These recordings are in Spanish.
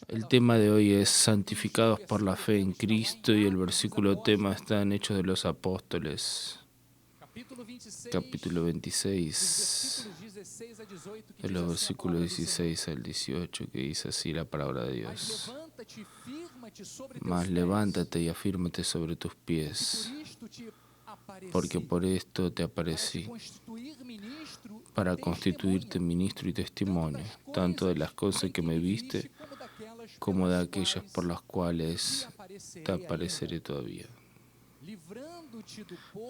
El tema de hoy es santificados por la fe en Cristo y el versículo tema está en Hechos de los Apóstoles, capítulo 26, de los versículos 16 al 18, que dice así la palabra de Dios. Mas levántate y afírmate sobre tus pies, porque por esto te aparecí, para constituirte ministro y testimonio, tanto de las cosas que me viste, como de aquellas por las cuales te apareceré todavía,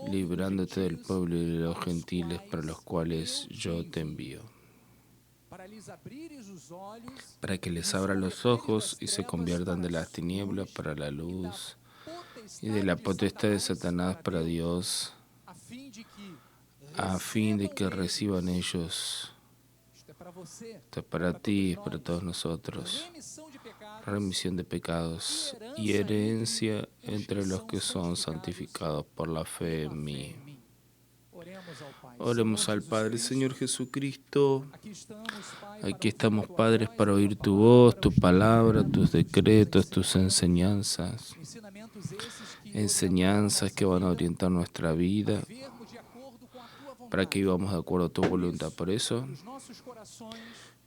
librándote del pueblo y de los gentiles para los cuales yo te envío, para que les abra los ojos y se conviertan de las tinieblas para la luz y de la potestad de Satanás para Dios, a fin de que reciban ellos, esto es para ti, es para todos nosotros, remisión de pecados y herencia entre los que son santificados por la fe en mí. Oremos al Padre. Señor Jesucristo, aquí estamos, Padres, para oír tu voz, tu palabra, tus decretos, tus enseñanzas que van a orientar nuestra vida, para que vivamos de acuerdo a tu voluntad. Por eso,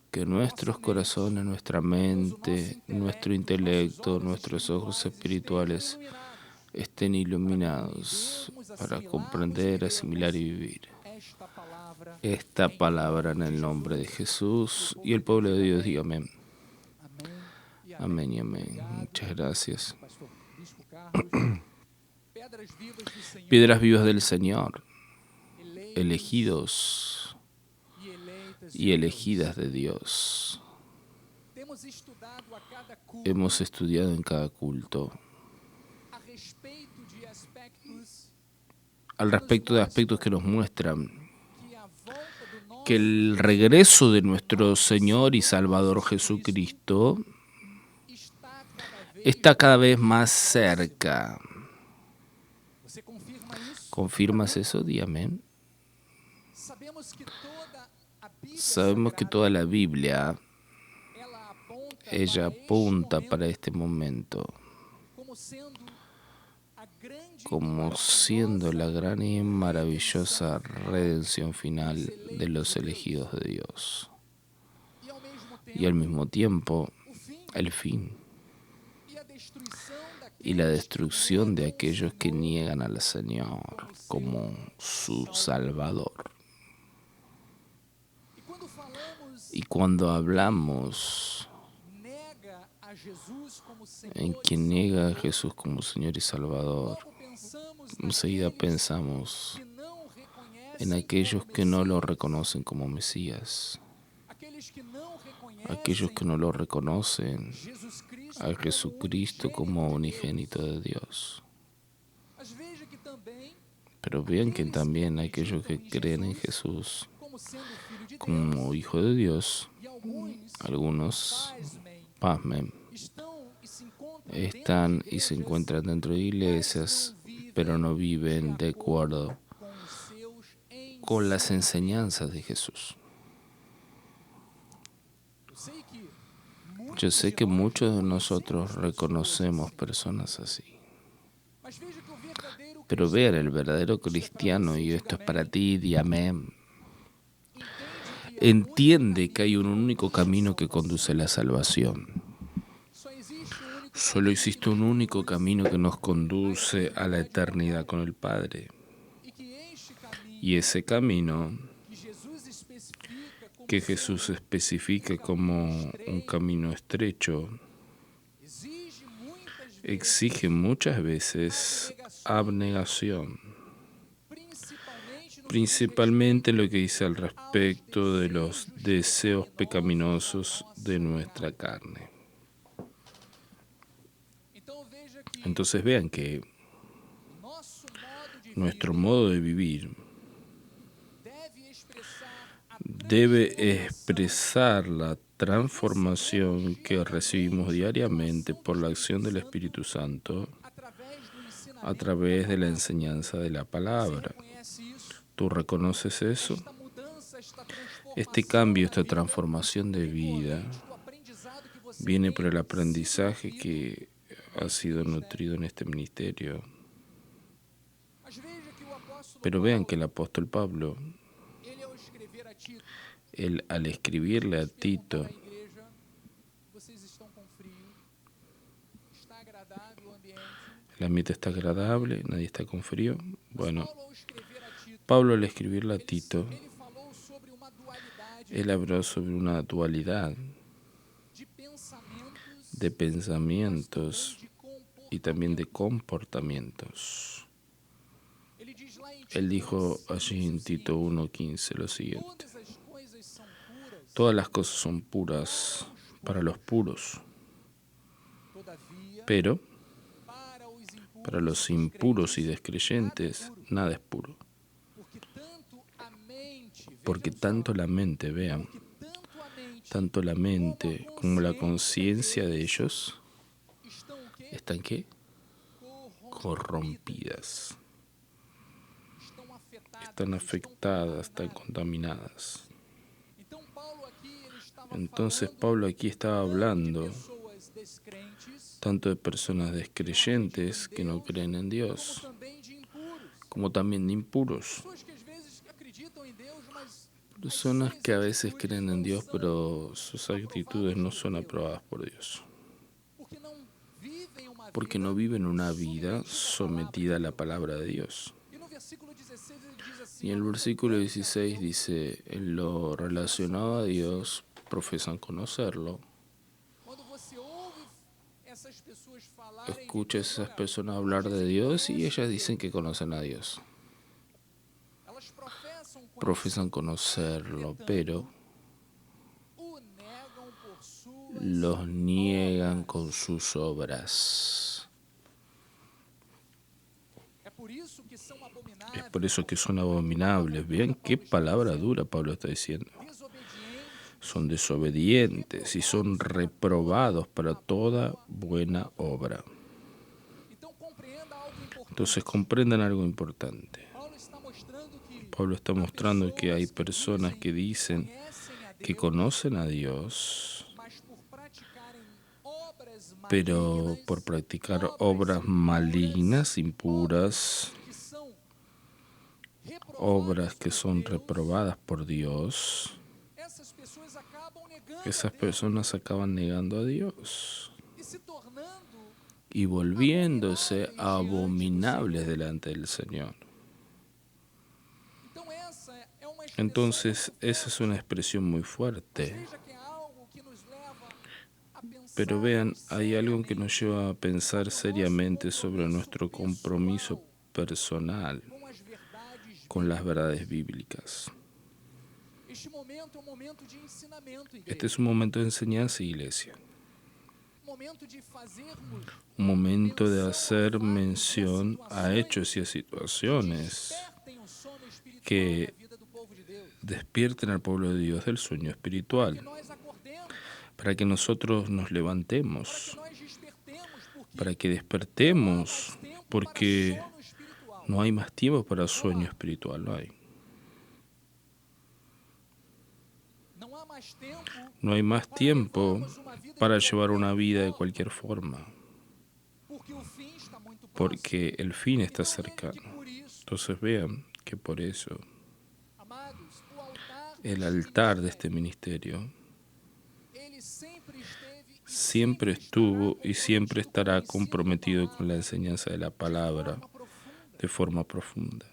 que nuestros corazones, nuestra mente, nuestro intelecto, nuestros ojos espirituales estén iluminados para comprender, asimilar y vivir esta palabra en el nombre de Jesús. Y el pueblo de Dios diga amén. Amén y amén. Muchas gracias. Piedras vivas del Señor, elegidos y elegidas de Dios. Hemos estudiado en cada culto al respecto de aspectos que nos muestran que el regreso de nuestro Señor y Salvador Jesucristo está cada vez más cerca. ¿Confirmas eso? Di amén. Sabemos que toda la Biblia, ella apunta para este momento como siendo la gran y maravillosa redención final de los elegidos de Dios. Y al mismo tiempo, el fin y la destrucción de aquellos que niegan al Señor como su Salvador. Y cuando hablamos en quien niega a Jesús como Señor y Salvador, enseguida pensamos en aquellos que no lo reconocen como Mesías, aquellos que no lo reconocen a Jesucristo como unigénito de Dios. Pero vean que también aquellos que creen en Jesús como Hijo de Dios, algunos, pasmen, están y se encuentran dentro de iglesias, pero no viven de acuerdo con las enseñanzas de Jesús. Yo sé que muchos de nosotros reconocemos personas así. Pero vean, el verdadero cristiano, y esto es para ti, di amén, entiende que hay un único camino que conduce a la salvación. Solo existe un único camino que nos conduce a la eternidad con el Padre. Y ese camino que Jesús especifica como un camino estrecho exige muchas veces abnegación, principalmente lo que dice al respecto de los deseos pecaminosos de nuestra carne. Entonces vean que nuestro modo de vivir debe expresar la transformación que recibimos diariamente por la acción del Espíritu Santo a través de la enseñanza de la palabra. ¿Tú reconoces eso? Este cambio, esta transformación de vida viene por el aprendizaje que ha sido nutrido en este ministerio. Pero vean que el apóstol Pablo, él al escribirle a Tito, el ambiente está agradable, nadie está con frío. Bueno, Pablo al escribirle a Tito, él habló sobre una dualidad de pensamientos y también de comportamientos. Él dijo allí en Tito 1:15 lo siguiente: todas las cosas son puras para los puros, pero para los impuros y descreyentes nada es puro. Porque tanto la mente, vean, tanto la mente como la conciencia de ellos están ¿qué? Corrompidas. Están afectadas, están contaminadas. Entonces Pablo aquí estaba hablando tanto de personas descreyentes que no creen en Dios, como también de impuros. Personas que a veces creen en Dios, pero sus actitudes no son aprobadas por Dios. Porque no viven una vida sometida a la palabra de Dios. Y en el versículo 16 dice: en lo relacionado a Dios profesan conocerlo. Escucha a esas personas hablar de Dios y ellas dicen que conocen a Dios. Profesan conocerlo, pero los niegan con sus obras. Es por eso que son abominables. Vean qué palabra dura Pablo está diciendo. Son desobedientes y son reprobados para toda buena obra. Entonces comprendan algo importante. Pablo está mostrando que hay personas que dicen que conocen a Dios, pero por practicar obras malignas, impuras, obras que son reprobadas por Dios, esas personas acaban negando a Dios y volviéndose abominables delante del Señor. Entonces, esa es una expresión muy fuerte. Pero vean, hay algo que nos lleva a pensar seriamente sobre nuestro compromiso personal con las verdades bíblicas. Este es un momento de enseñanza, iglesia. Un momento de hacer mención a hechos y a situaciones que despierten al pueblo de Dios del sueño espiritual, para que nosotros nos levantemos, para que despertemos, porque no hay más tiempo para sueño espiritual, no hay. No hay más tiempo para llevar una vida de cualquier forma, porque el fin está cercano. Entonces vean que por eso el altar de este ministerio siempre estuvo y siempre estará comprometido con la enseñanza de la palabra de forma profunda,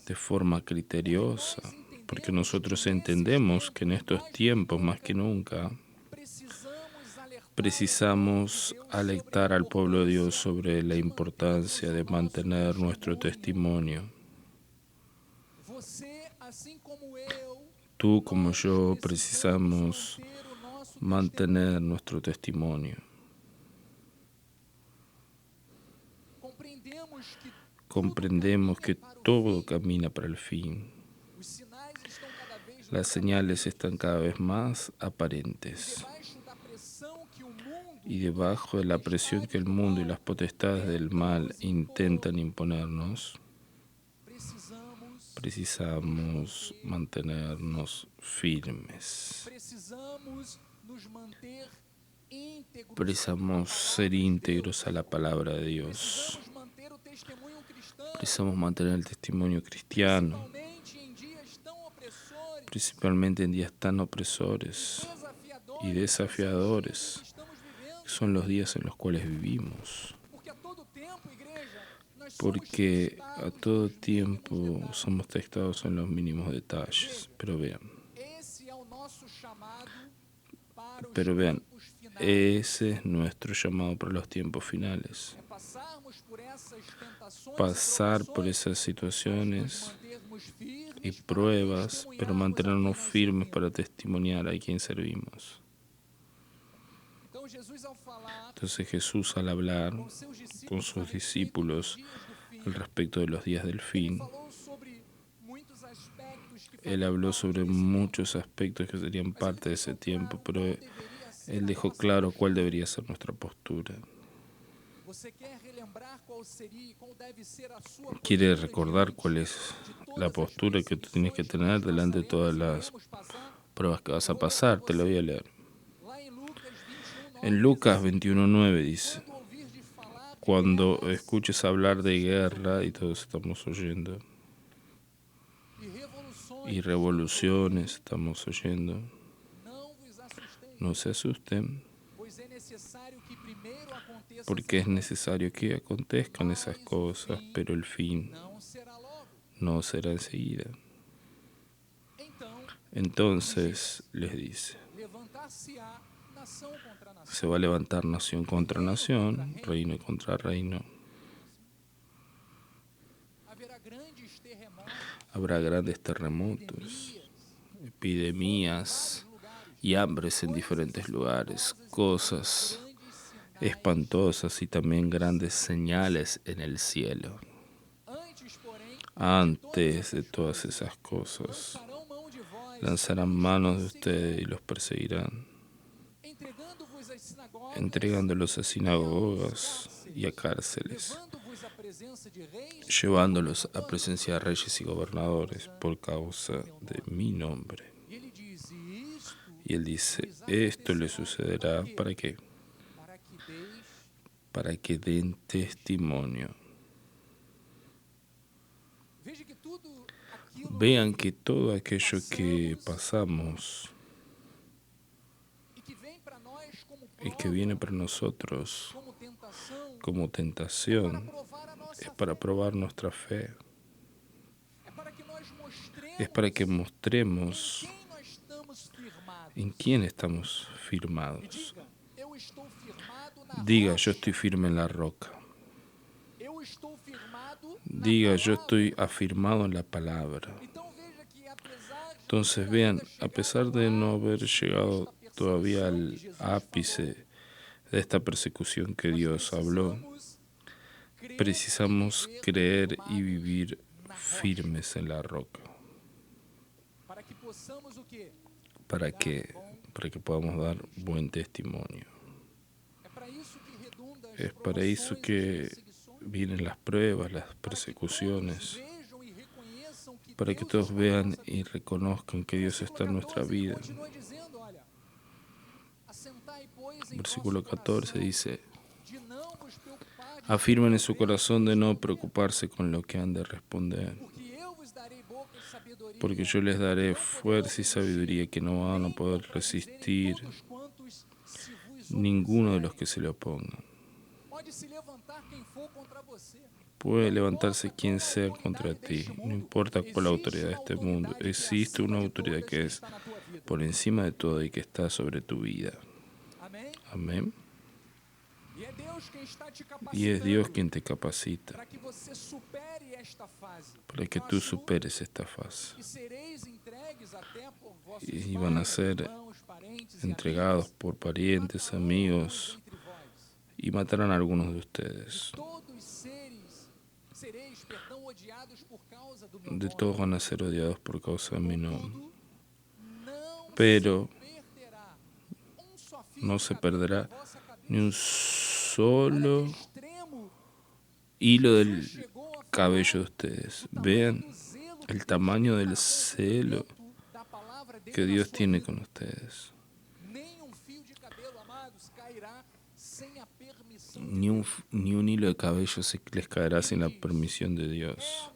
de forma criteriosa, porque nosotros entendemos que en estos tiempos más que nunca precisamos alertar al pueblo de Dios sobre la importancia de mantener nuestro testimonio. Tú como yo precisamos mantener nuestro testimonio. Comprendemos que todo camina para el fin. Las señales están cada vez más aparentes. Y debajo de la presión que el mundo y las potestades del mal intentan imponernos, precisamos mantenernos firmes. Precisamos ser íntegros a la palabra de Dios. Precisamos mantener el testimonio cristiano, principalmente en días tan opresores y desafiadores, que son los días en los cuales vivimos. Porque a todo tiempo somos testados en los mínimos detalles. Pero vean, ese es nuestro llamado para los tiempos finales. Pasar por esas situaciones y pruebas, pero mantenernos firmes para testimoniar a quien servimos. Entonces Jesús, al hablar con sus discípulos al respecto de los días del fin, Él habló sobre muchos aspectos que serían parte de ese tiempo, pero Él dejó claro cuál debería ser nuestra postura. ¿Quiere recordar cuál es la postura que tú tienes que tener delante de todas las pruebas que vas a pasar? Te lo voy a leer. En Lucas 21:9 dice: cuando escuches hablar de guerra, y todos estamos oyendo, y revoluciones estamos oyendo, no se asusten, porque es necesario que acontezcan esas cosas, pero el fin no será enseguida. Entonces les dice: se va a levantar nación contra nación, reino contra reino. Habrá grandes terremotos, epidemias y hambres en diferentes lugares, cosas espantosas y también grandes señales en el cielo. Antes de todas esas cosas, lanzarán manos de ustedes y los perseguirán, entregándolos a sinagogas y a cárceles, llevándolos a presencia de reyes y gobernadores por causa de mi nombre. Y Él dice: esto les sucederá ¿para qué? Para que den testimonio. Vean que todo aquello que pasamos y que viene para nosotros como tentación es para probar nuestra fe. Es para que mostremos en quién estamos firmados. Diga: yo estoy firme en la roca. Diga: yo estoy afirmado en la palabra. Entonces vean, a pesar de no haber llegado todavía al ápice de esta persecución que Dios habló, precisamos creer y vivir firmes en la roca. ¿Para qué? Para que podamos dar buen testimonio. Es para eso que vienen las pruebas, las persecuciones, para que todos vean y reconozcan que Dios está en nuestra vida. Versículo 14 dice: afirmen en su corazón de no preocuparse con lo que han de responder, porque yo les daré fuerza y sabiduría que no van a poder resistir ninguno de los que se le opongan. Puede levantarse quien sea contra ti, no importa cuál autoridad de este mundo. Existe una autoridad que es por encima de todo y que está sobre tu vida. Amén. Y es Dios quien te capacita para que tú superes esta fase. Y van a ser entregados por parientes, amigos, y matarán a algunos de ustedes. De todos van a ser odiados por causa de mi nombre. Pero no se perderá ni un solo hilo del cabello de ustedes. Vean el tamaño del celo que Dios tiene con ustedes. Ni un hilo de cabello les caerá sin la permisión de Dios.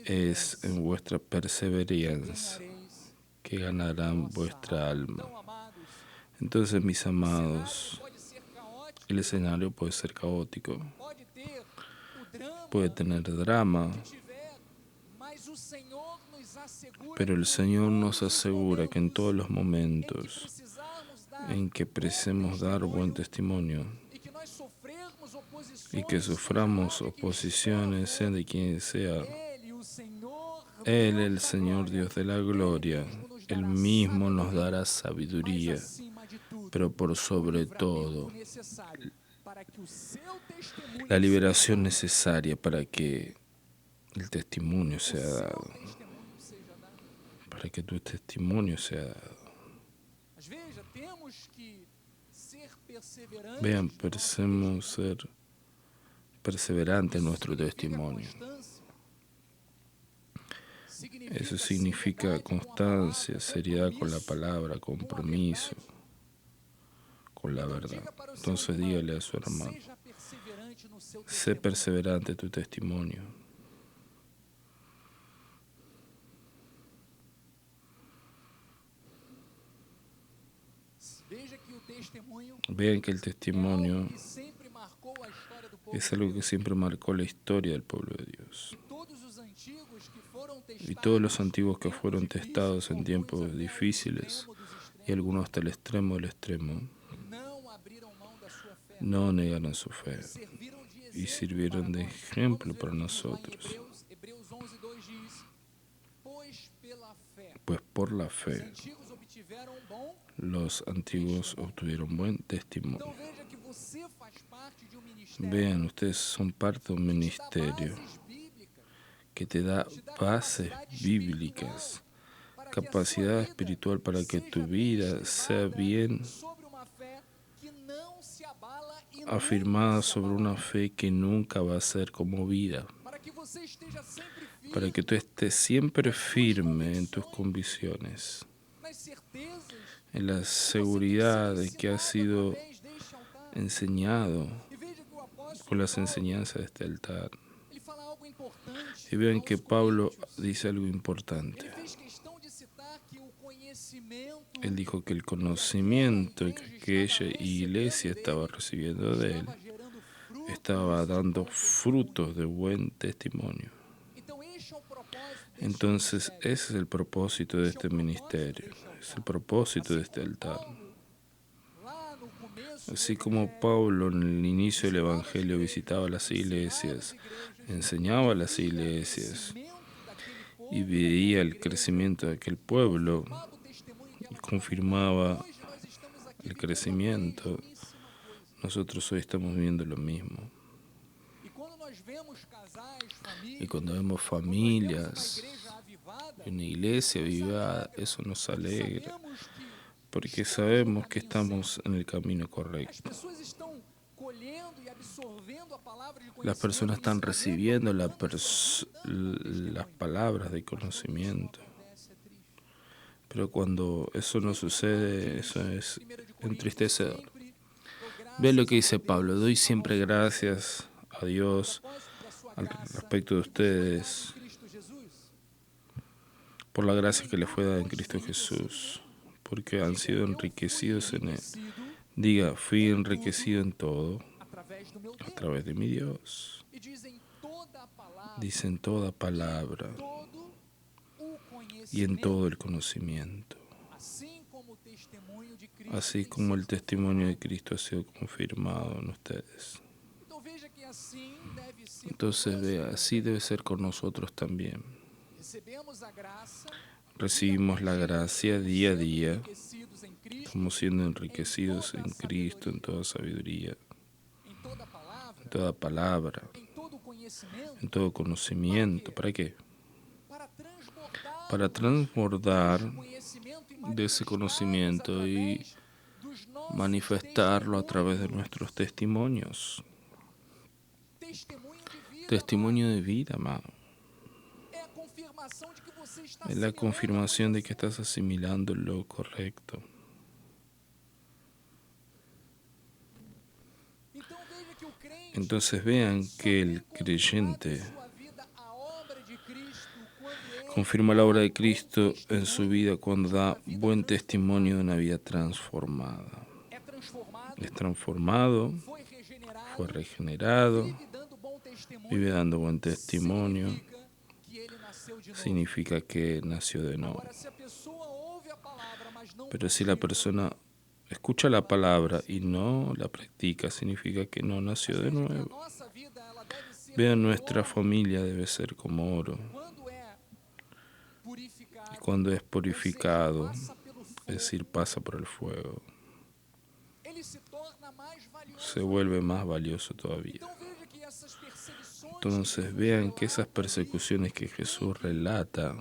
Es en vuestra perseverancia que ganarán vuestra alma. Entonces, mis amados, el escenario puede ser caótico, puede tener drama, pero el Señor nos asegura que en todos los momentos en que precisemos dar buen testimonio y que suframos oposiciones, sea de quien sea, Él, el Señor Dios de la gloria, Él mismo nos dará sabiduría, pero por sobre todo la liberación necesaria para que el testimonio sea dado, para que tu testimonio sea dado. Vean, parecemos ser perseverantes en nuestro testimonio. Eso significa constancia, seriedad con la palabra, compromiso con la verdad. Entonces dígale a su hermano, sé perseverante en tu testimonio. Vean que el testimonio es algo que siempre marcó la historia del pueblo de Dios. Y todos los antiguos que fueron testados en tiempos difíciles, y algunos hasta el extremo del extremo, no negaron su fe y sirvieron de ejemplo para nosotros. Pues por la fe los antiguos obtuvieron buen testimonio. Vean, ustedes son parte de un ministerio que te da bases bíblicas, capacidad espiritual para que tu vida sea bien afirmada sobre una fe que nunca va a ser conmovida, para que tú estés siempre firme en tus convicciones, en la seguridad de que has sido enseñado con las enseñanzas de este altar. Y vean que Pablo dice algo importante. Él dijo que el conocimiento que aquella iglesia estaba recibiendo de él estaba dando frutos de buen testimonio. Entonces, ese es el propósito de este ministerio, es el propósito de este altar. Así como Pablo en el inicio del Evangelio visitaba las iglesias, enseñaba a las iglesias y veía el crecimiento de aquel pueblo y confirmaba el crecimiento, nosotros hoy estamos viendo lo mismo. Y cuando vemos familias, una iglesia avivada, eso nos alegra, porque sabemos que estamos en el camino correcto. Las personas están recibiendo las palabras de conocimiento. Pero cuando eso no sucede, eso es entristecedor. Ve lo que dice Pablo: doy siempre gracias a Dios al respecto de ustedes por la gracia que les fue dada en Cristo Jesús, porque han sido enriquecidos en Él. Diga, fui enriquecido en todo a través de mi Dios. Dice en toda palabra y en todo el conocimiento, así como el testimonio de Cristo ha sido confirmado en ustedes. Entonces vea, así debe ser con nosotros también. Recibimos la gracia día a día, estamos siendo enriquecidos en Cristo, en toda sabiduría, en toda palabra, en todo conocimiento. ¿Para qué? Para transbordar de ese conocimiento y manifestarlo a través de nuestros testimonios. Testimonio de vida, amado. Es la confirmación de que estás asimilando lo correcto. Entonces vean que el creyente confirma la obra de Cristo en su vida cuando da buen testimonio de una vida transformada. Es transformado, fue regenerado, vive dando buen testimonio. Significa que nació de nuevo. Pero si la persona escucha la palabra y no la practica, significa que no nació de nuevo. Vean, nuestra familia debe ser como oro. Y cuando es purificado, es decir, pasa por el fuego, se vuelve más valioso todavía. Entonces vean que esas persecuciones que Jesús relata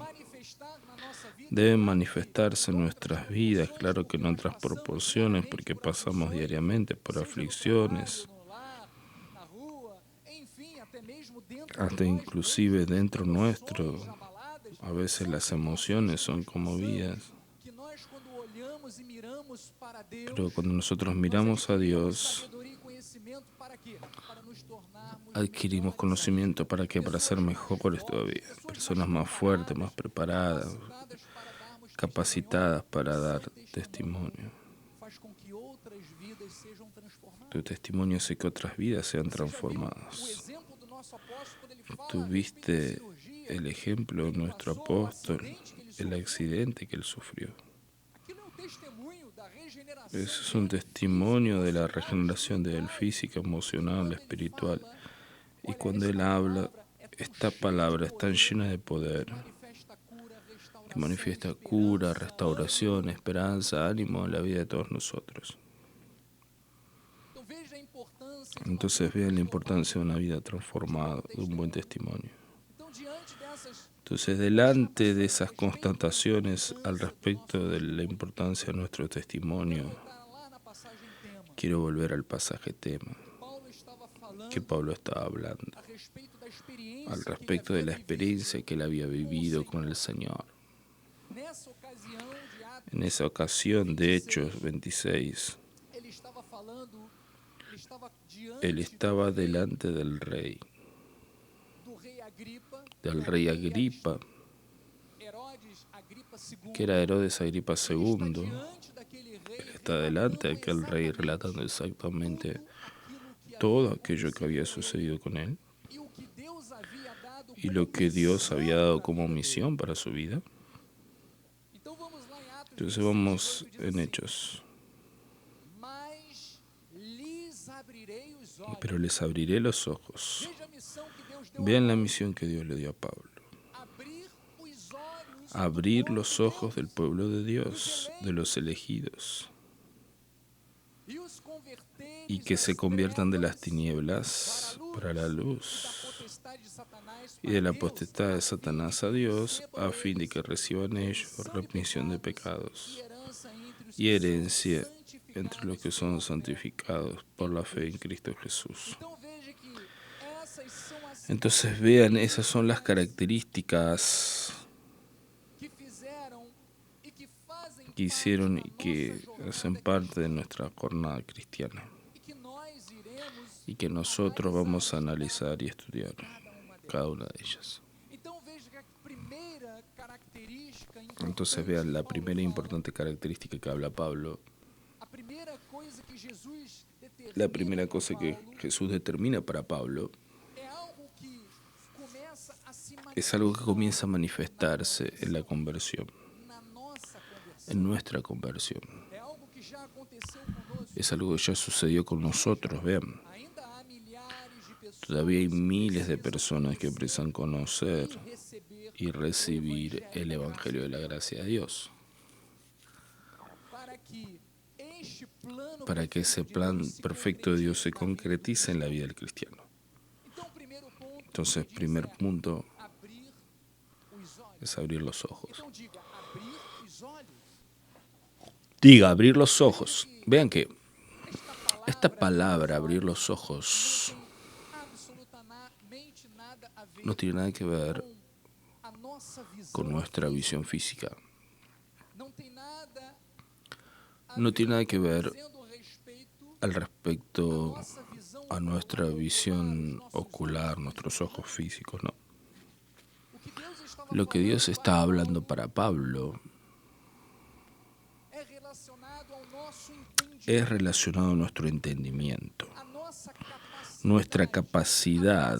deben manifestarse en nuestras vidas, claro que en otras proporciones, porque pasamos diariamente por aflicciones, hasta inclusive dentro nuestro, a veces las emociones son conmovidas. Pero cuando nosotros miramos a Dios, adquirimos conocimiento para qué, para ser mejores todavía, personas más fuertes, más preparadas, capacitadas para dar testimonio. Tu testimonio hace que otras vidas sean transformadas. Tuviste el ejemplo de nuestro apóstol, el accidente que él sufrió. Eso es un testimonio de la regeneración de él, física, emocional, espiritual. Y cuando él habla, esta palabra es tan llena de poder que manifiesta cura, restauración, esperanza, ánimo en la vida de todos nosotros. Entonces vean la importancia de una vida transformada, de un buen testimonio. Entonces, delante de esas constataciones al respecto de la importancia de nuestro testimonio, quiero volver al pasaje tema que Pablo estaba hablando, al respecto de la experiencia que él había vivido con el Señor. En esa ocasión de Hechos 26, él estaba delante del rey Agripa, que era Herodes Agripa II. Él está delante de aquel rey relatando exactamente todo aquello que había sucedido con él y lo que Dios había dado como misión para su vida. Entonces vamos en Hechos. Pero les abriré los ojos. Vean la misión que Dios le dio a Pablo. Abrir los ojos del pueblo de Dios, de los elegidos, y que se conviertan de las tinieblas para la luz y de la potestad de Satanás a Dios, a fin de que reciban ellos remisión de pecados y herencia entre los que son santificados por la fe en Cristo Jesús. Entonces vean, esas son las características que hicieron y que hacen parte de nuestra jornada cristiana y que nosotros vamos a analizar y estudiar cada una de ellas. Entonces vean, la primera importante característica que habla Pablo, la primera cosa que Jesús determina para Pablo es algo que comienza a manifestarse en la conversión, en nuestra conversión. Es algo que ya sucedió con nosotros, vean. Todavía hay miles de personas que precisan conocer y recibir el Evangelio de la gracia de Dios, para que ese plan perfecto de Dios se concretice en la vida del cristiano. Entonces, primer punto es abrir los ojos. Diga, abrir los ojos. Vean que esta palabra, abrir los ojos, no tiene nada que ver con nuestra visión física. No tiene nada que ver al respecto a nuestra visión ocular, nuestros ojos físicos, no. Lo que Dios está hablando para Pablo es relacionado a nuestro entendimiento, nuestra capacidad,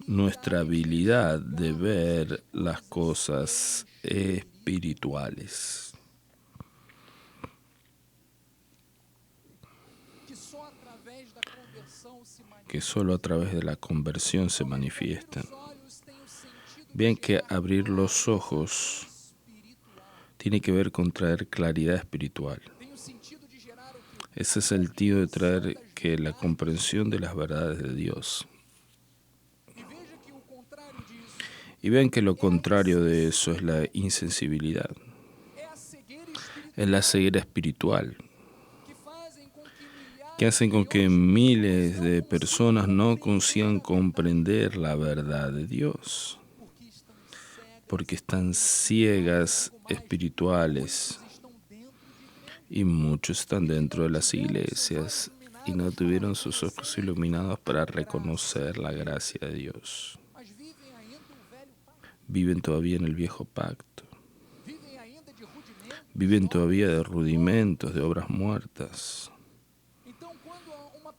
nuestra habilidad de ver las cosas espirituales. Que solo a través de la conversión se manifiestan. Bien que abrir los ojos tiene que ver con traer claridad espiritual. Ese es el sentido de traer que la comprensión de las verdades de Dios. Y vean que lo contrario de eso es la insensibilidad. Es la ceguera espiritual, que hacen con que miles de personas no consigan comprender la verdad de Dios, porque están ciegas espirituales y muchos están dentro de las iglesias y no tuvieron sus ojos iluminados para reconocer la gracia de Dios. Viven todavía en el viejo pacto, viven todavía de rudimentos, de obras muertas.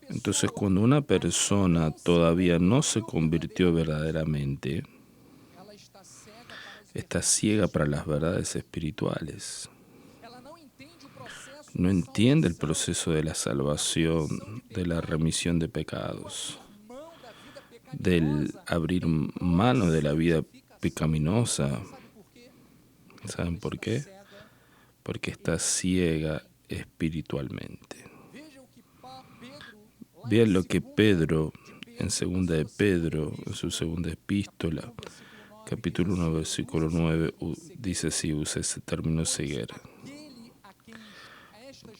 Entonces, cuando una persona todavía no se convirtió verdaderamente, está ciega para las verdades espirituales. No entiende el proceso de la salvación, de la remisión de pecados, del abrir mano de la vida pecaminosa. ¿Saben por qué? Porque está ciega espiritualmente. Vean lo que Pedro, en segunda de Pedro, en su segunda epístola, capítulo 1, versículo 9, dice así, usa ese término ceguera.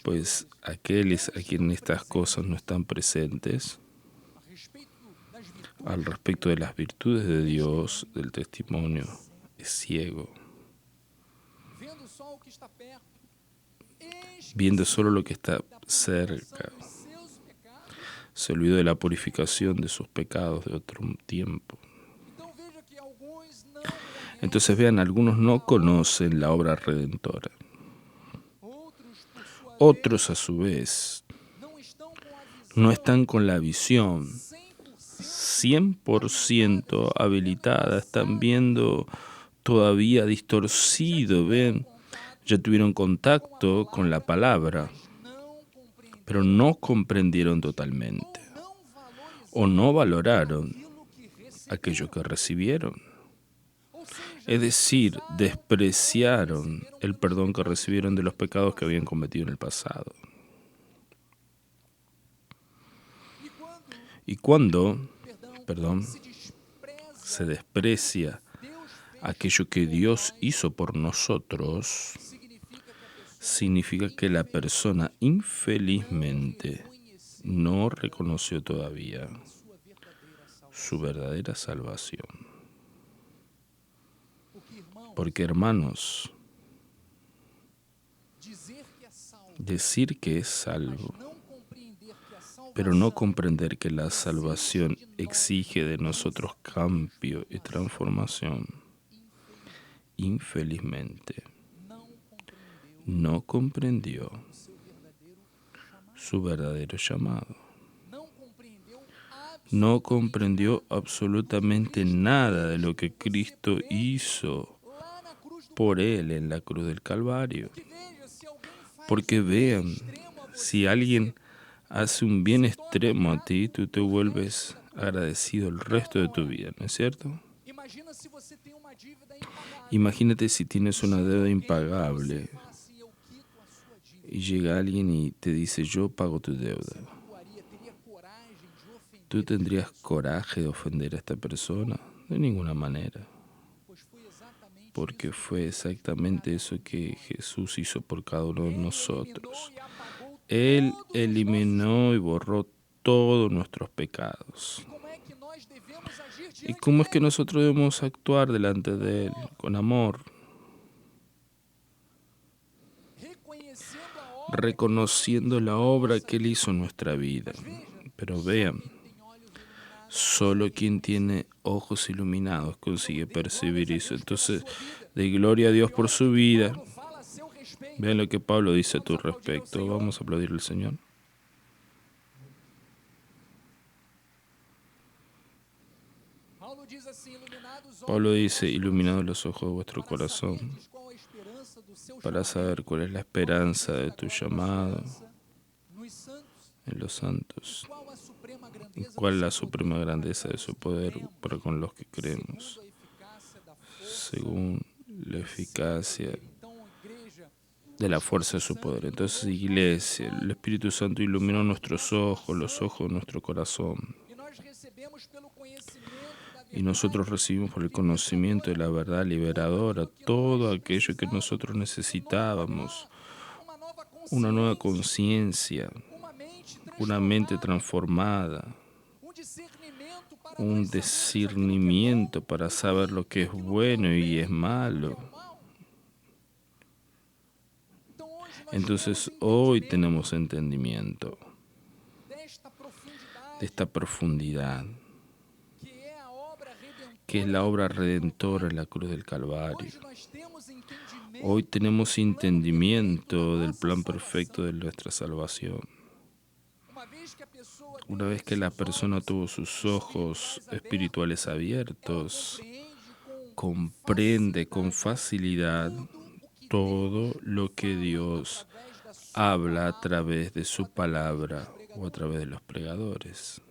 Pues aquellos a quienes estas cosas no están presentes, al respecto de las virtudes de Dios, del testimonio, es ciego. Viendo solo lo que está cerca, se olvidó de la purificación de sus pecados de otro tiempo. Entonces vean, algunos no conocen la obra redentora. Otros, a su vez, no están con la visión 100% habilitada, están viendo todavía distorcido, ven, ya tuvieron contacto con la palabra, pero no comprendieron totalmente o no valoraron aquello que recibieron. Es decir, despreciaron el perdón que recibieron de los pecados que habían cometido en el pasado. Y cuando, se desprecia aquello que Dios hizo por nosotros, significa que la persona infelizmente no reconoció todavía su verdadera salvación. Porque, hermanos, decir que es salvo, pero no comprender que la salvación exige de nosotros cambio y transformación, infelizmente, no comprendió su verdadero llamado. No comprendió absolutamente nada de lo que Cristo hizo por él en la cruz del Calvario. Porque vean, si alguien hace un bien extremo a ti, tú te vuelves agradecido el resto de tu vida, ¿no es cierto? Imagínate si tienes una deuda impagable y llega alguien y te dice, yo pago tu deuda. ¿Tú tendrías coraje de ofender a esta persona? De ninguna manera. Porque fue exactamente eso que Jesús hizo por cada uno de nosotros. Él eliminó y borró todos nuestros pecados. ¿Y cómo es que nosotros debemos actuar delante de Él? Con amor, reconociendo la obra que Él hizo en nuestra vida. Pero vean, solo quien tiene ojos iluminados consigue percibir eso. Entonces, de gloria a Dios por su vida. Vean lo que Pablo dice a tu respecto. Vamos a aplaudir al Señor. Pablo dice, iluminados los ojos de vuestro corazón, para saber cuál es la esperanza de tu llamado en los santos, y cuál es la suprema grandeza de su poder para con los que creemos, según la eficacia de la fuerza de su poder. Entonces, iglesia, el Espíritu Santo iluminó nuestros ojos, los ojos de nuestro corazón. Y nosotros recibimos por el conocimiento de la verdad liberadora todo aquello que nosotros necesitábamos. Una nueva conciencia, una mente transformada, un discernimiento para saber lo que es bueno y es malo. Entonces hoy tenemos entendimiento de esta profundidad, que es la obra redentora en la cruz del Calvario. Hoy tenemos entendimiento del plan perfecto de nuestra salvación. Una vez que la persona tuvo sus ojos espirituales abiertos, comprende con facilidad todo lo que Dios habla a través de su palabra o a través de los pregadores.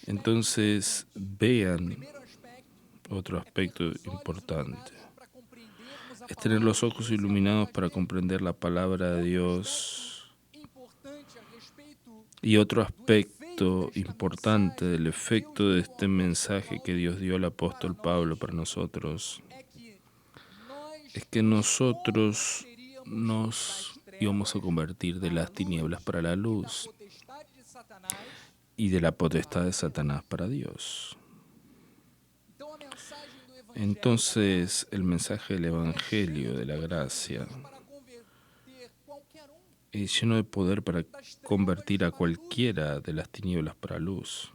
Entonces, vean otro aspecto importante. Es tener los ojos iluminados para comprender la palabra de Dios. Y otro aspecto importante del efecto de este mensaje que Dios dio al apóstol Pablo para nosotros es que nosotros nos íbamos a convertir de las tinieblas para la luz y de la potestad de Satanás para Dios. Entonces, el mensaje del Evangelio de la gracia es lleno de poder para convertir a cualquiera de las tinieblas para luz.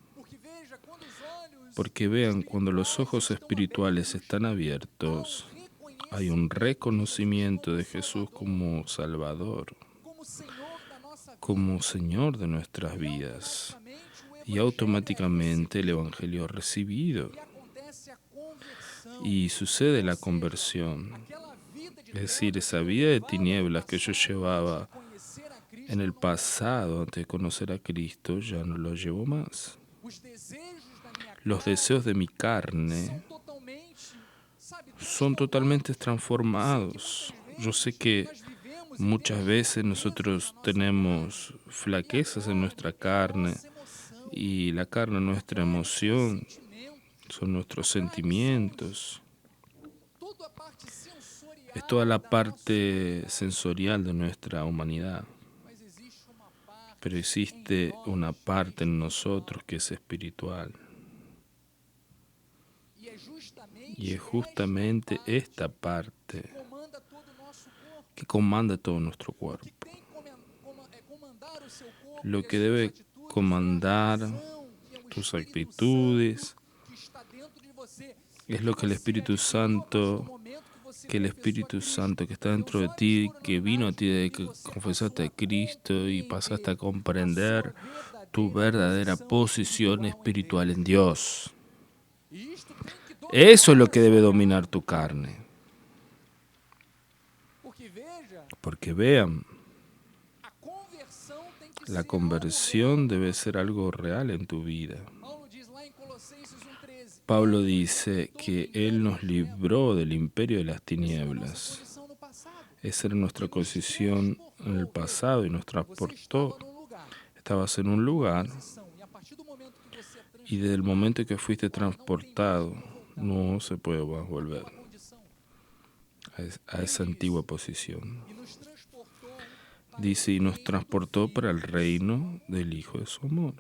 Porque vean, cuando los ojos espirituales están abiertos, hay un reconocimiento de Jesús como Salvador, como Señor de nuestras vidas. Y automáticamente el Evangelio es recibido. Y sucede la conversión. Es decir, esa vida de tinieblas que yo llevaba en el pasado antes de conocer a Cristo, ya no lo llevo más. Los deseos de mi carne son totalmente transformados. Yo sé que muchas veces nosotros tenemos flaquezas en nuestra carne y la carne, nuestra emoción, son nuestros sentimientos. Es toda la parte sensorial de nuestra humanidad. Pero existe una parte en nosotros que es espiritual. Y es justamente esta parte que comanda todo nuestro cuerpo. Lo que debe comandar tus actitudes es lo que el Espíritu Santo que está dentro de ti, que vino a ti de que confesaste a Cristo y pasaste a comprender tu verdadera posición espiritual en Dios. Eso es lo que debe dominar tu carne. Porque vean, la conversión debe ser algo real en tu vida. Pablo dice que Él nos libró del imperio de las tinieblas. Esa era nuestra posición en el pasado y nos transportó. Estabas en un lugar y desde el momento que fuiste transportado no se puede más volver a esa antigua posición. Dice, y nos transportó para el reino del Hijo de su amor.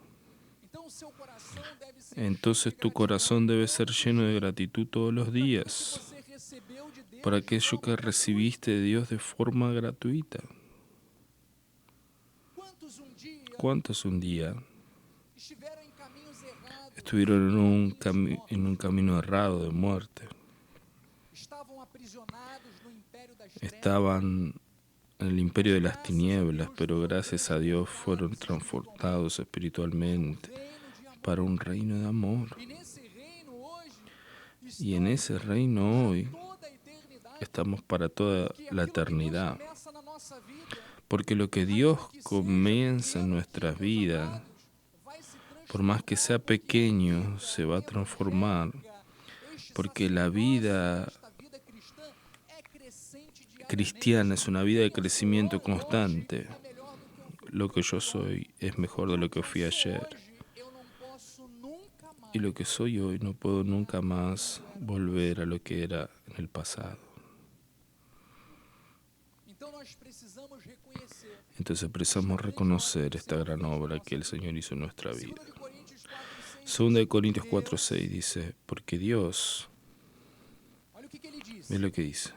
Entonces tu corazón debe ser lleno de gratitud todos los días por aquello que recibiste de Dios de forma gratuita. ¿Cuántos un día estuvieron en un camino errado de muerte? Estaban en el imperio de las tinieblas, pero gracias a Dios fueron transportados espiritualmente para un reino de amor. Y en ese reino hoy estamos para toda la eternidad. Porque lo que Dios comienza en nuestras vidas, por más que sea pequeño, se va a transformar. Porque la vida cristiana es una vida de crecimiento constante. Lo que yo soy es mejor de lo que fui ayer. Y lo que soy hoy no puedo nunca más volver a lo que era en el pasado. Entonces precisamos reconocer esta gran obra que el Señor hizo en nuestra vida. 2 Corintios 4:6 dice, porque Dios, ve lo que dice,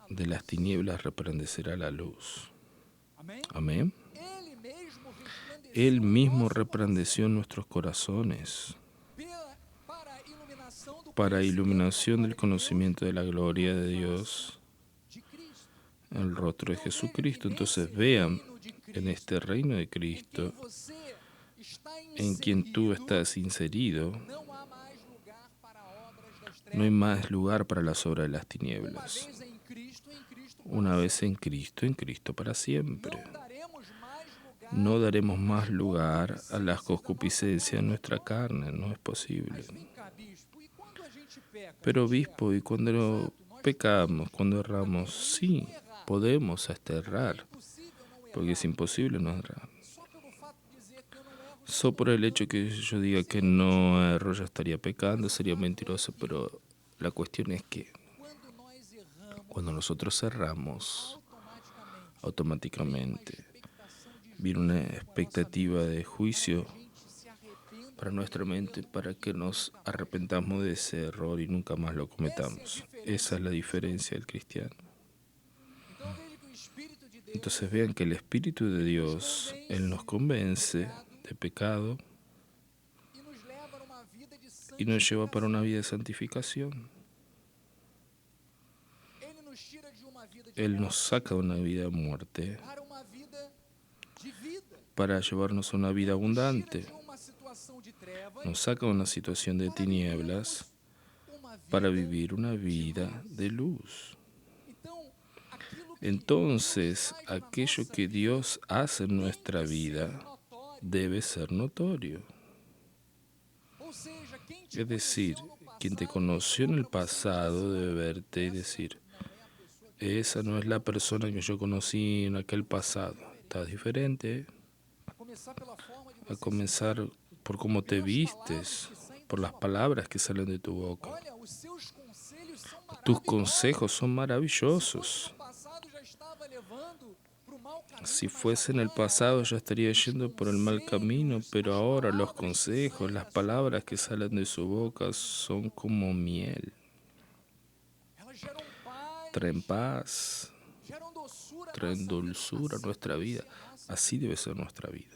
de las tinieblas resplandecerá la luz. Amén. Él mismo resplandeció en nuestros corazones para iluminación del conocimiento de la gloria de Dios, el rostro de Jesucristo. Entonces vean, en este reino de Cristo, en quien tú estás inserido, no hay más lugar para las obras de las tinieblas. Una vez en Cristo para siempre. No daremos más lugar a las concupiscencias de nuestra carne, no es posible. Pero obispo, ¿y cuando pecamos, cuando erramos? Sí, podemos hasta errar, porque es imposible no errar. Solo por el hecho que yo diga que no erro, ya estaría pecando, sería mentiroso, pero la cuestión es que cuando nosotros erramos, automáticamente viene una expectativa de juicio para nuestra mente, para que nos arrepentamos de ese error y nunca más lo cometamos. Esa es la diferencia del cristiano. Entonces vean que el Espíritu de Dios, Él nos convence de pecado y nos lleva para una vida de santificación. Él nos saca de una vida de muerte para llevarnos a una vida abundante. Nos saca de una situación de tinieblas para vivir una vida de luz. Entonces, aquello que Dios hace en nuestra vida debe ser notorio. Es decir, quien te conoció en el pasado debe verte y decir, esa no es la persona que yo conocí en aquel pasado. Estás diferente. A comenzar por cómo te vistes, por las palabras que salen de tu boca. Tus consejos son maravillosos. Si fuese en el pasado ya estaría yendo por el mal camino, pero ahora los consejos, las palabras que salen de su boca son como miel. Traen paz, traen dulzura a nuestra vida. Así debe ser nuestra vida.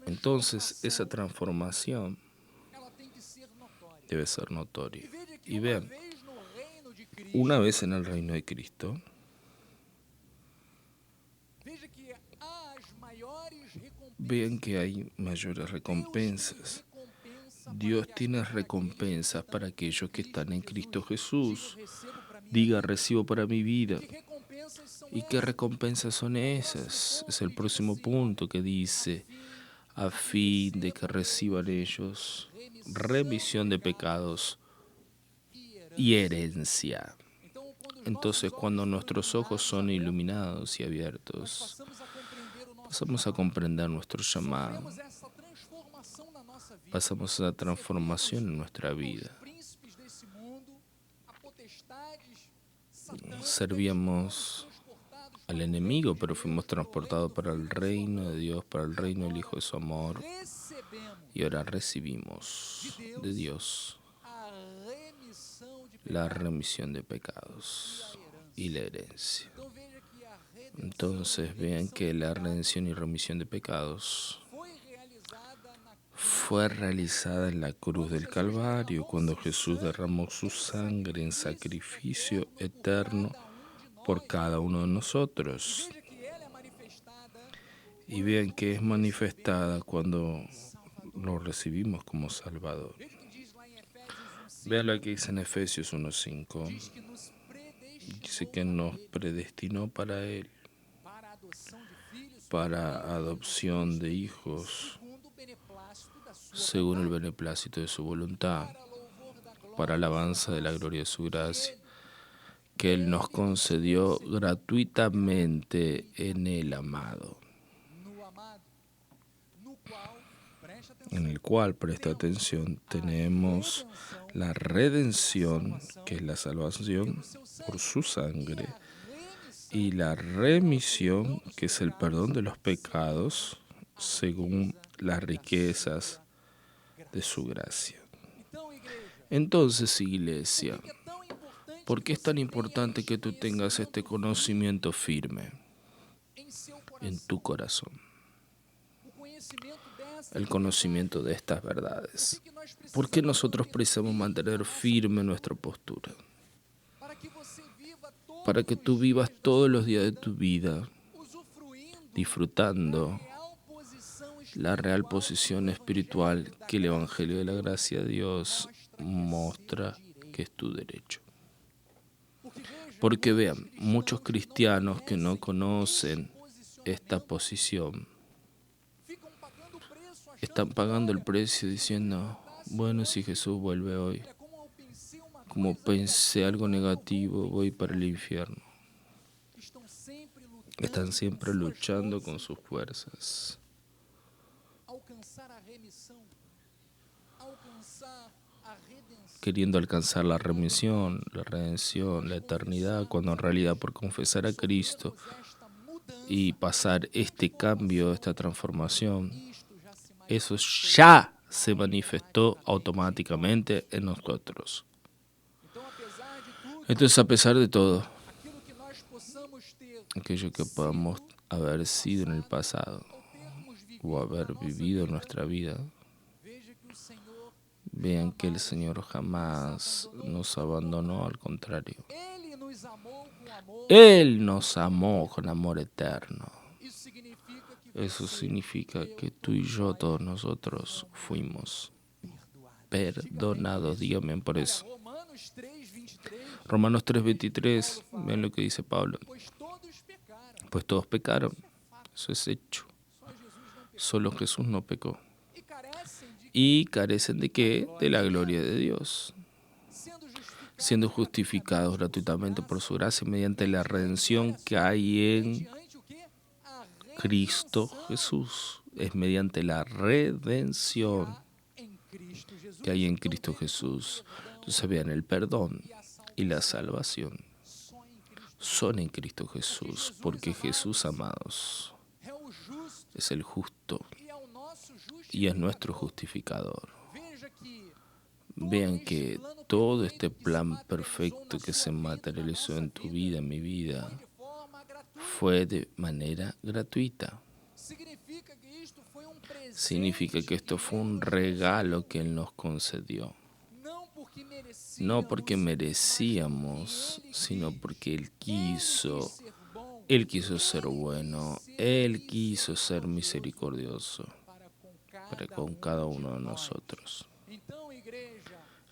Entonces, esa transformación debe ser notoria. Y vean, una vez en el reino de Cristo, vean que hay mayores recompensas. Dios tiene recompensas para aquellos que están en Cristo Jesús. Diga, recibo para mi vida. ¿Y qué recompensas son esas? Es el próximo punto que dice, a fin de que reciban ellos remisión de pecados y herencia. Entonces, cuando nuestros ojos son iluminados y abiertos, pasamos a comprender nuestro llamado. pasamos a la transformación en nuestra vida. Servíamos al enemigo, pero fuimos transportados para el reino de Dios, para el reino del Hijo de su amor. Y ahora recibimos de Dios la remisión de pecados y la herencia. Entonces vean que la redención y remisión de pecados fue realizada en la cruz del Calvario, cuando Jesús derramó su sangre en sacrificio eterno por cada uno de nosotros. Y vean que es manifestada cuando lo recibimos como Salvador. Vean lo que dice en Efesios 1:5. Dice que nos predestinó para Él, para adopción de hijos, según el beneplácito de su voluntad, para alabanza de la gloria de su gracia, que Él nos concedió gratuitamente en el amado, en el cual, presta atención, tenemos la redención, que es la salvación por su sangre, y la remisión, que es el perdón de los pecados, según las riquezas de su gracia. Entonces, iglesia, ¿por qué es tan importante que tú tengas este conocimiento firme en tu corazón? El conocimiento de estas verdades. ¿Por qué nosotros precisamos mantener firme nuestra postura? Para que tú vivas todos los días de tu vida disfrutando la real posición espiritual que el Evangelio de la Gracia de Dios muestra que es tu derecho. Porque vean, muchos cristianos que no conocen esta posición están pagando el precio diciendo, bueno, si Jesús vuelve hoy, como pensé algo negativo, voy para el infierno. Están siempre luchando con sus fuerzas. Queriendo alcanzar la remisión, la redención, la eternidad, cuando en realidad por confesar a Cristo y pasar este cambio, esta transformación, eso ya se manifestó automáticamente en nosotros. Entonces, a pesar de todo, aquello que podamos haber sido en el pasado o haber vivido en nuestra vida, vean que el Señor jamás nos abandonó, al contrario. Él nos amó con amor eterno. Eso significa que tú y yo, todos nosotros, fuimos perdonados. Dígame por eso. Romanos 3:23, vean lo que dice Pablo. Pues todos pecaron. Eso es hecho. Solo Jesús no pecó. ¿Y carecen de qué? De la gloria de Dios. Siendo justificados gratuitamente por su gracia mediante la redención que hay en Cristo Jesús. Es mediante la redención que hay en Cristo Jesús. Entonces vean, el perdón y la salvación son en Cristo Jesús, porque Jesús, amados, es el justo y es nuestro justificador. Vean que todo este plan perfecto que se materializó en tu vida, en mi vida, fue de manera gratuita. Significa que esto fue un regalo que Él nos concedió. No porque merecíamos, sino porque Él quiso. Él quiso ser bueno, Él quiso ser misericordioso para con cada uno de nosotros.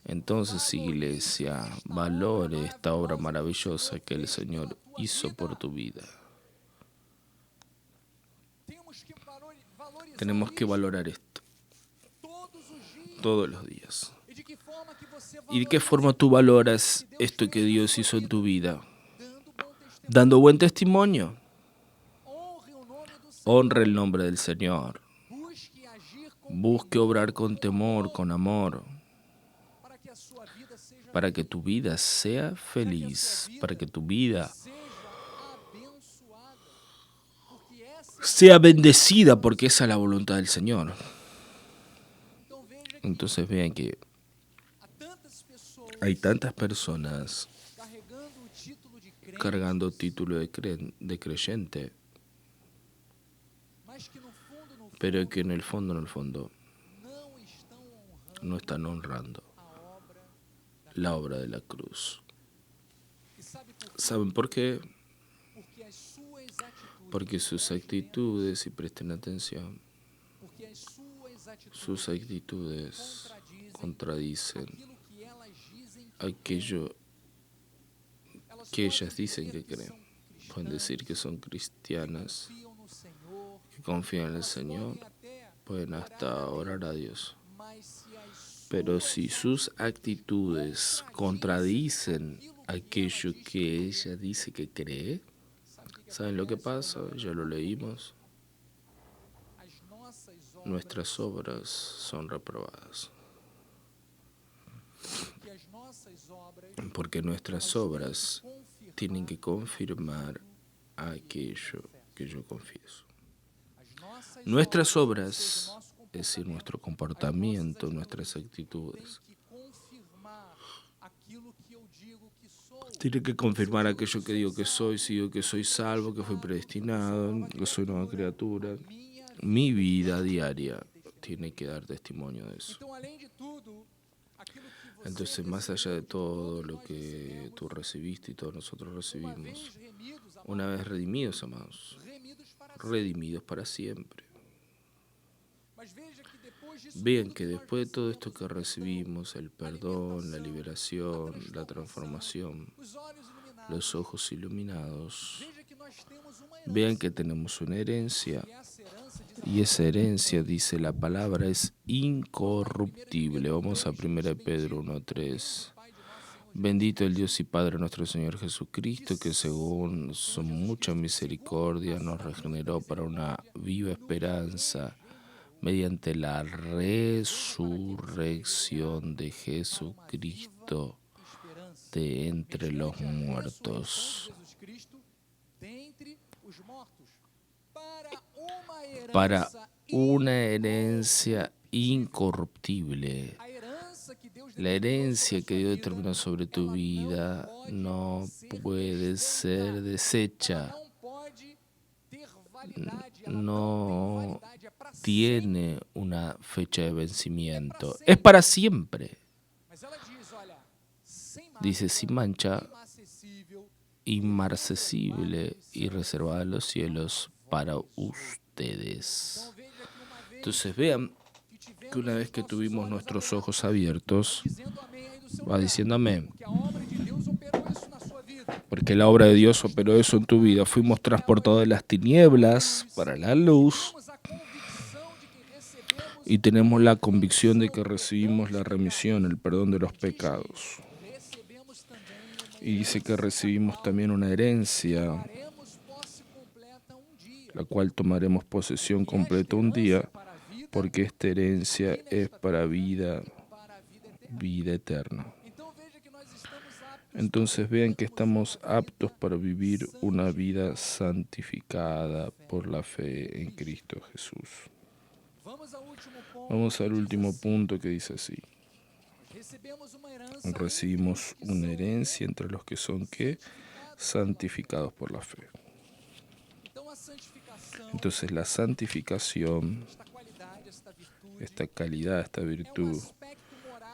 Entonces, iglesia, valore esta obra maravillosa que el Señor hizo por tu vida. Tenemos que valorar esto todos los días. ¿Y de qué forma tú valoras esto que Dios hizo en tu vida? Dando buen testimonio. Honra el nombre del Señor. Busque obrar con temor, con amor, para que tu vida sea feliz, para que tu vida sea bendecida, porque esa es la voluntad del Señor. Entonces vean que hay tantas personas cargando título de creyente, pero que en el fondo no están honrando la obra de la cruz. ¿Saben por qué? Porque sus actitudes, y presten atención, sus actitudes contradicen aquello que ellas dicen que creen. Pueden decir que son cristianas, que confían en el Señor, pueden hasta orar a Dios. Pero si sus actitudes contradicen aquello que ella dice que cree, ¿saben lo que pasa? Ya lo leímos. Nuestras obras son reprobadas. Porque nuestras obras tienen que confirmar aquello que yo confieso. Nuestras obras, es decir, nuestro comportamiento, nuestras actitudes, tienen que confirmar aquello que digo que soy, si digo que soy salvo, que fui predestinado, que soy nueva criatura. Mi vida diaria tiene que dar testimonio de eso. Entonces, más allá de todo lo que tú recibiste y todos nosotros recibimos, una vez redimidos, amados, redimidos para siempre. Vean que después de todo esto que recibimos, el perdón, la liberación, la transformación, los ojos iluminados, vean que tenemos una herencia, y esa herencia, dice la palabra, es incorruptible. Vamos a 1 Pedro 1:3. Bendito el Dios y Padre nuestro Señor Jesucristo, que según su mucha misericordia nos regeneró para una viva esperanza mediante la resurrección de Jesucristo de entre los muertos, para una herencia incorruptible. La herencia que Dios determinó sobre tu vida no puede ser deshecha, no tiene una fecha de vencimiento, es para siempre. Dice, sin mancha, inmarcesible y reservada en los cielos para ustedes. Entonces vean que una vez que tuvimos nuestros ojos abiertos, va diciendo amén, porque la obra de Dios operó eso en tu vida. Fuimos transportados de las tinieblas para la luz y tenemos la convicción de que recibimos la remisión, el perdón de los pecados. Y dice que recibimos también una herencia, la cual tomaremos posesión completa un día, porque esta herencia es para vida eterna. Entonces vean que estamos aptos para vivir una vida santificada por la fe en Cristo Jesús. Vamos al último punto que dice así. Recibimos una herencia entre los que son ¿qué? Santificados por la fe. Entonces la santificación, esta calidad, esta virtud,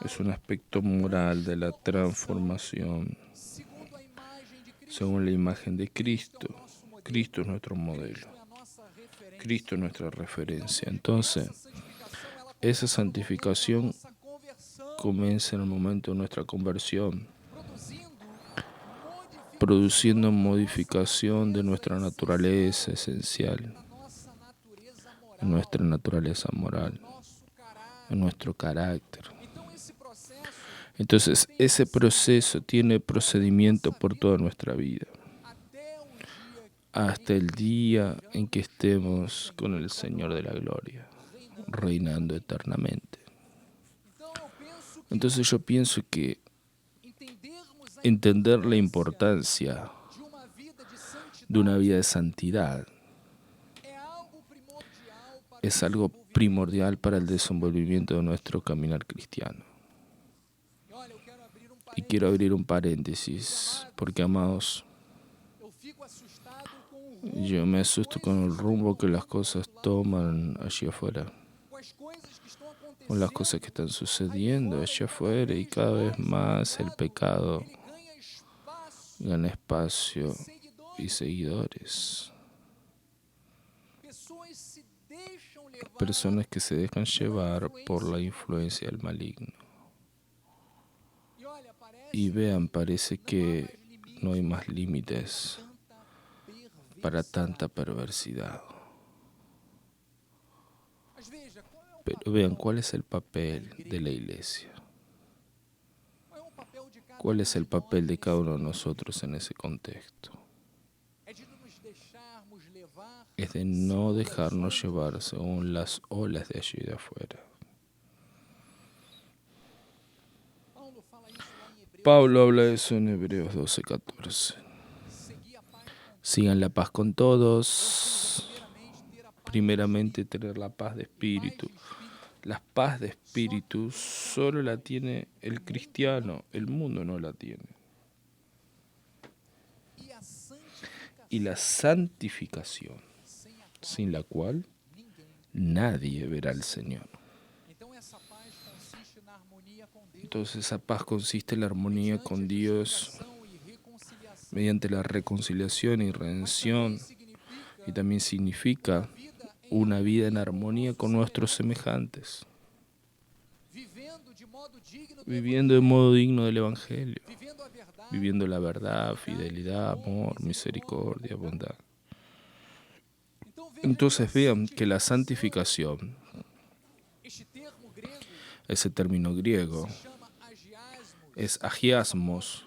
es un aspecto moral de la transformación según la imagen de Cristo. Cristo es nuestro modelo. Cristo es nuestra referencia. Entonces, esa santificación comienza en el momento de nuestra conversión, produciendo modificación de nuestra naturaleza esencial, en nuestra naturaleza moral, en nuestro carácter. Entonces, ese proceso tiene procedimiento por toda nuestra vida, hasta el día en que estemos con el Señor de la gloria. reinando eternamente. Entonces yo pienso que entender la importancia de una vida de santidad es algo primordial para el desenvolvimiento de nuestro caminar cristiano. Y quiero abrir un paréntesis, porque amados, yo me asusto con el rumbo que las cosas toman allí afuera, con las cosas que están sucediendo allá afuera, y cada vez más el pecado gana espacio y seguidores. Personas que se dejan llevar por la influencia del maligno. Y vean, parece que no hay más límites para tanta perversidad. Pero vean, ¿cuál es el papel de la iglesia? ¿Cuál es el papel de cada uno de nosotros en ese contexto? Es de no dejarnos llevar según las olas de allí de afuera. Pablo habla de eso en Hebreos 12:14. Sigan la paz con todos. Primeramente, tener la paz de espíritu. La paz de espíritu solo la tiene el cristiano, el mundo no la tiene. Y la santificación, sin la cual nadie verá al Señor. Entonces esa paz consiste en la armonía con Dios mediante la reconciliación y redención, y también significa una vida en armonía con nuestros semejantes, viviendo de modo digno del Evangelio, viviendo la verdad, fidelidad, amor, misericordia, bondad. Entonces vean que la santificación, ese término griego, es agiasmos.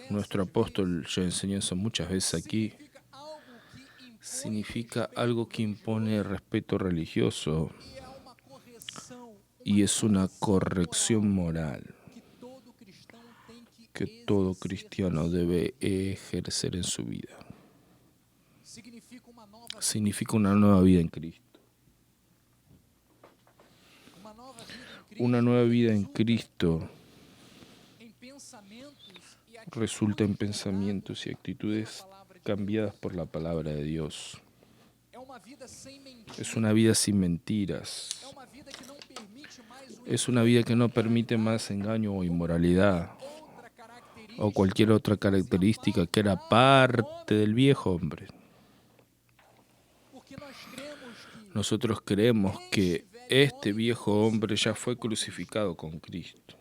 Nuestro apóstol ya enseñó eso muchas veces aquí. Significa algo que impone respeto religioso y es una corrección moral que todo cristiano debe ejercer en su vida. Significa una nueva vida en Cristo. Una nueva vida en Cristo resulta en pensamientos y actitudes cambiadas por la palabra de Dios. Es una vida sin mentiras. Es una vida que no permite más engaño o inmoralidad o cualquier otra característica que era parte del viejo hombre. Nosotros creemos que este viejo hombre ya fue crucificado con Cristo.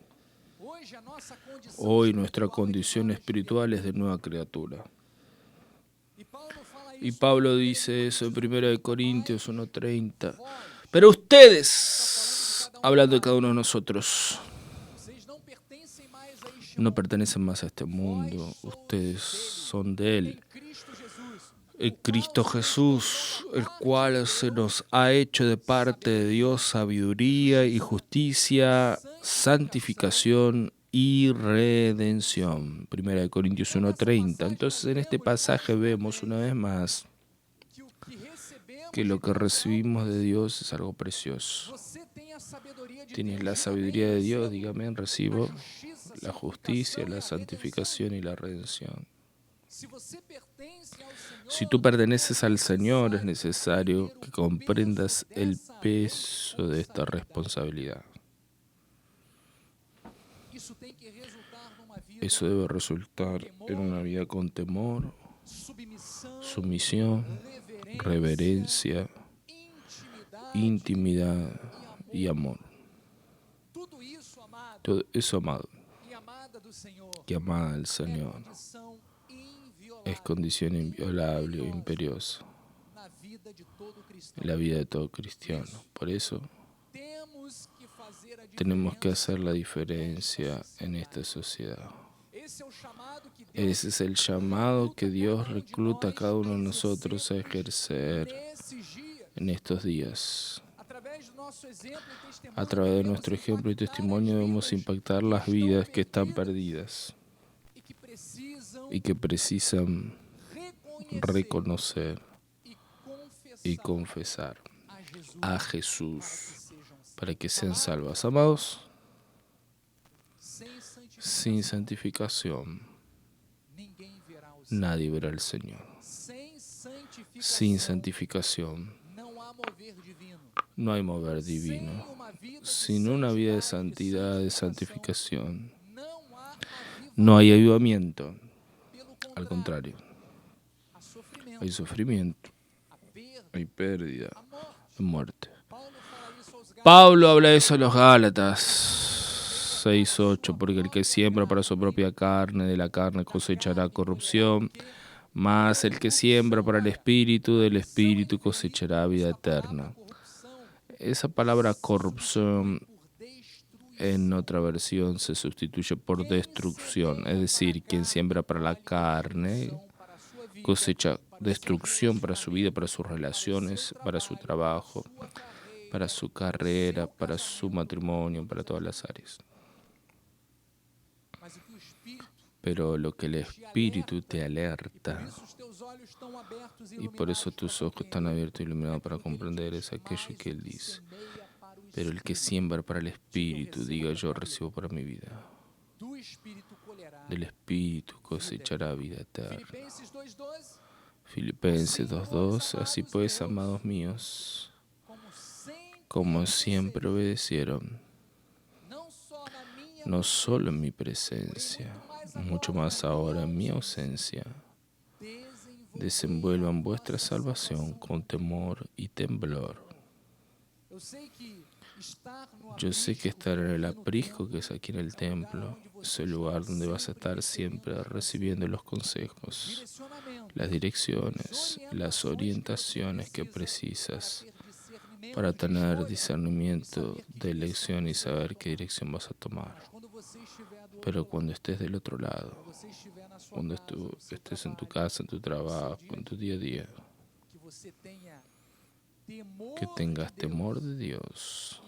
Hoy nuestra condición espiritual es de nueva criatura. Y Pablo dice eso en 1 Corintios 1:30. Pero ustedes, hablando de cada uno de nosotros, no pertenecen más a este mundo. Ustedes son de Él. El Cristo Jesús, el cual se nos ha hecho de parte de Dios sabiduría y justicia, santificación y redención. 1 Corintios 1:30. Entonces en este pasaje vemos una vez más que lo que recibimos de Dios es algo precioso. Tienes la sabiduría de Dios, dígame, recibo la justicia, la santificación y la redención. Si tú perteneces al Señor, es necesario que comprendas el peso de esta responsabilidad. Eso debe resultar en una vida con temor, sumisión, reverencia, intimidad y amor. Todo eso, amado, que amada del Señor, es condición inviolable e imperiosa en la vida de todo cristiano. Por eso tenemos que hacer la diferencia en esta sociedad. Ese es el llamado que Dios recluta a cada uno de nosotros a ejercer en estos días. A través de nuestro ejemplo y testimonio debemos impactar las vidas que están perdidas y que precisan reconocer y confesar a Jesús para que sean salvas. Amados, sin santificación nadie verá al Señor. Sin santificación no hay mover divino. Sin una vida de santidad, de santificación, no hay avivamiento. Al contrario, hay sufrimiento, hay pérdida, hay muerte. Pablo habla de eso a los Gálatas 6:8, porque el que siembra para su propia carne, de la carne cosechará corrupción, mas el que siembra para el Espíritu, del Espíritu cosechará vida eterna. Esa palabra corrupción en otra versión se sustituye por destrucción, es decir, quien siembra para la carne cosecha destrucción para su vida, para sus relaciones, para su trabajo, para su carrera, para su matrimonio, para todas las áreas. Pero lo que el Espíritu te alerta, y por eso tus ojos están abiertos y iluminados para comprender, es aquello que Él dice. Pero el que siembra para el Espíritu, diga yo recibo para mi vida. Del Espíritu cosechará vida eterna. Filipenses 2:2. Así pues, amados míos, como siempre obedecieron, no solo en mi presencia, mucho más ahora en mi ausencia, desenvuelvan vuestra salvación con temor y temblor. Yo sé que estar en el aprisco, que es aquí en el templo, es el lugar donde vas a estar siempre recibiendo los consejos, las direcciones, las orientaciones que precisas para tener discernimiento de elección y saber qué dirección vas a tomar. Pero cuando estés del otro lado, cuando estés en tu casa, en tu trabajo, en tu día a día, que tengas temor de Dios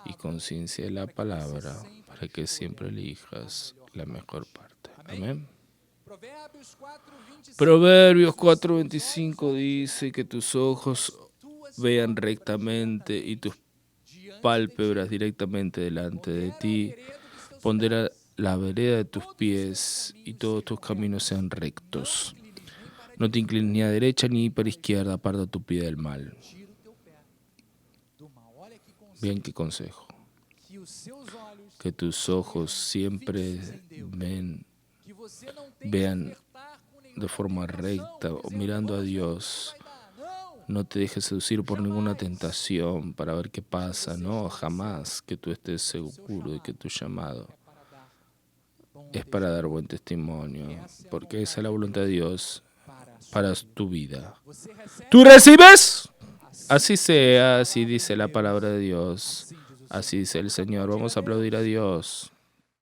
y conciencia de la palabra para que siempre elijas la mejor parte. Amén. Proverbios 4:25 dice que tus ojos vean rectamente y tus pálpebras directamente delante de ti. Pondera la vereda de tus pies y todos tus caminos sean rectos. No te inclines ni a derecha ni para izquierda, aparta tu pie del mal. Bien, qué consejo. Que tus ojos siempre vean de forma recta o mirando a Dios. No te dejes seducir por ninguna tentación para ver qué pasa. No, jamás. Que tú estés seguro de que tu llamado es para dar buen testimonio, porque esa es la voluntad de Dios para tu vida. ¿Tú recibes? Así sea, así dice la palabra de Dios. Así dice el Señor. Vamos a aplaudir a Dios.